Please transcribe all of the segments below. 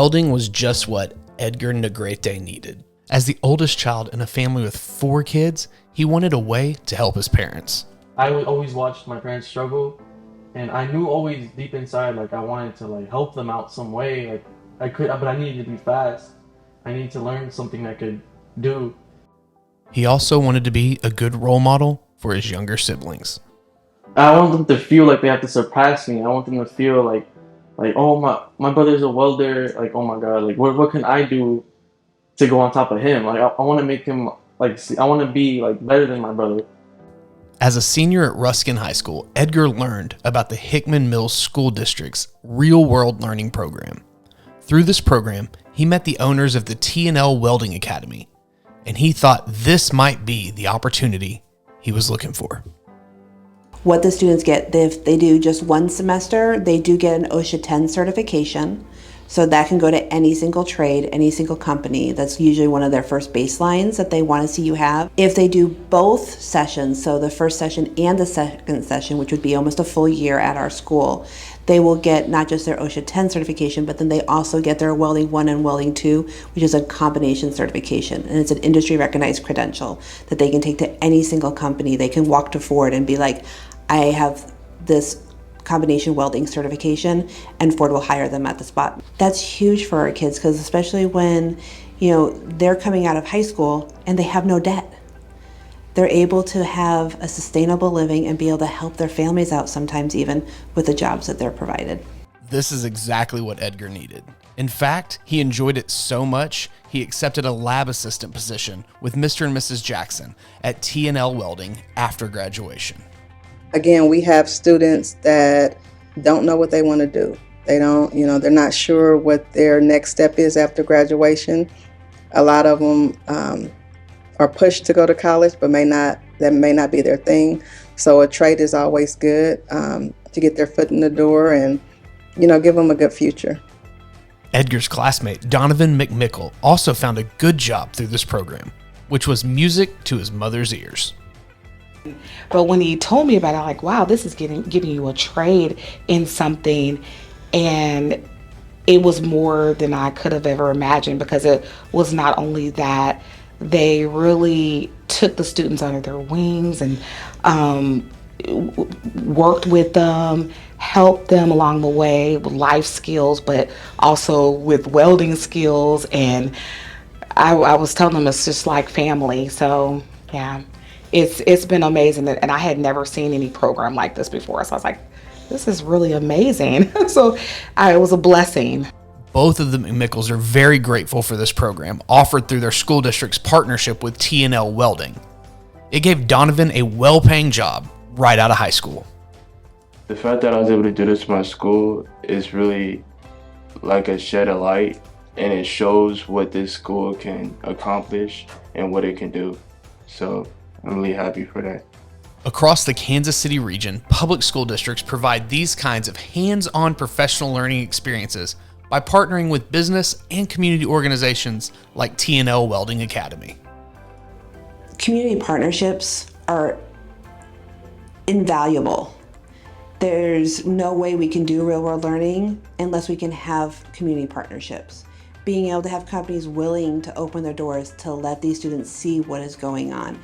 welding was just what Edgar Negrete needed. As the oldest child in a family with 4 kids, he wanted a way to help his parents. I would always watch my parents struggle, and I knew always deep inside, like, I wanted to, like, help them out some way. Like, but I needed to be fast. I needed to learn something I could do. He also wanted to be a good role model for his younger siblings. I want them to feel like they have to surpass me. I want them to feel like, oh, my brother's a welder. Like, oh my God, like, what can I do to go on top of him? Like, I want to make him, like, I want to be, like, better than my brother. As a senior at Ruskin High School, Edgar learned about the Hickman Mills School District's real-world learning program. Through this program, he met the owners of the T&L Welding Academy, and he thought this might be the opportunity he was looking for. What the students get, if they do just one semester, they do get an OSHA 10 certification. So that can go to any single trade, any single company. That's usually one of their first baselines that they want to see you have. If they do both sessions, so the first session and the second session, which would be almost a full year at our school, they will get not just their OSHA 10 certification, but then they also get their Welding 1 and Welding 2, which is a combination certification. And it's an industry recognized credential that they can take to any single company. They can walk to Ford and be like, I have this combination welding certification, and Ford will hire them at the spot. That's huge for our kids, because especially when, they're coming out of high school and they have no debt. They're able to have a sustainable living and be able to help their families out sometimes even with the jobs that they're provided. This is exactly what Edgar needed. In fact, he enjoyed it so much, he accepted a lab assistant position with Mr. and Mrs. Jackson at T&L Welding after graduation. Again, we have students that don't know what they want to do. They don't, they're not sure what their next step is after graduation. A lot of them are pushed to go to college, but that may not be their thing. So a trade is always good to get their foot in the door and, give them a good future. Edgar's classmate, Donovan McMickle, also found a good job through this program, which was music to his mother's ears. But when he told me about it, I'm like, wow, this is giving you a trade in something. And it was more than I could have ever imagined, because it was not only that they really took the students under their wings and worked with them, helped them along the way with life skills, but also with welding skills. And I was telling them it's just like family. So yeah. It's been amazing, and I had never seen any program like this before. So I was like, this is really amazing. So it was a blessing. Both of the McMickles are very grateful for this program offered through their school district's partnership with T&L Welding. It gave Donovan a well-paying job right out of high school. The fact that I was able to do this for my school is really like a shed of light, and it shows what this school can accomplish and what it can do. So I'm really happy for that. Across the Kansas City region, public school districts provide these kinds of hands-on professional learning experiences by partnering with business and community organizations like T&L Welding Academy. Community partnerships are invaluable. There's no way we can do real-world learning unless we can have community partnerships. Being able to have companies willing to open their doors to let these students see what is going on.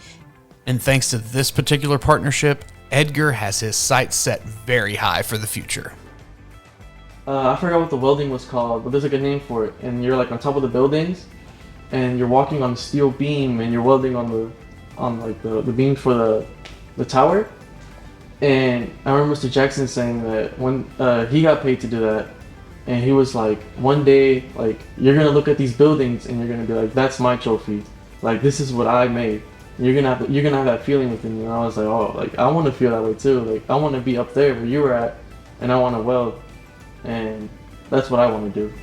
And thanks to this particular partnership, Edgar has his sights set very high for the future. I forgot what the welding was called, but there's like a name for it. And you're like on top of the buildings, and you're walking on the steel beam, and you're welding on the beam for the tower. And I remember Mr. Jackson saying that when he got paid to do that, and he was like, one day, like, you're gonna look at these buildings and you're gonna be like, that's my trophy. Like, this is what I made. You're gonna have that feeling within you. And I was like, oh, like, I want to feel that way too. Like, I want to be up there where you were at, and I want to weld, and that's what I want to do.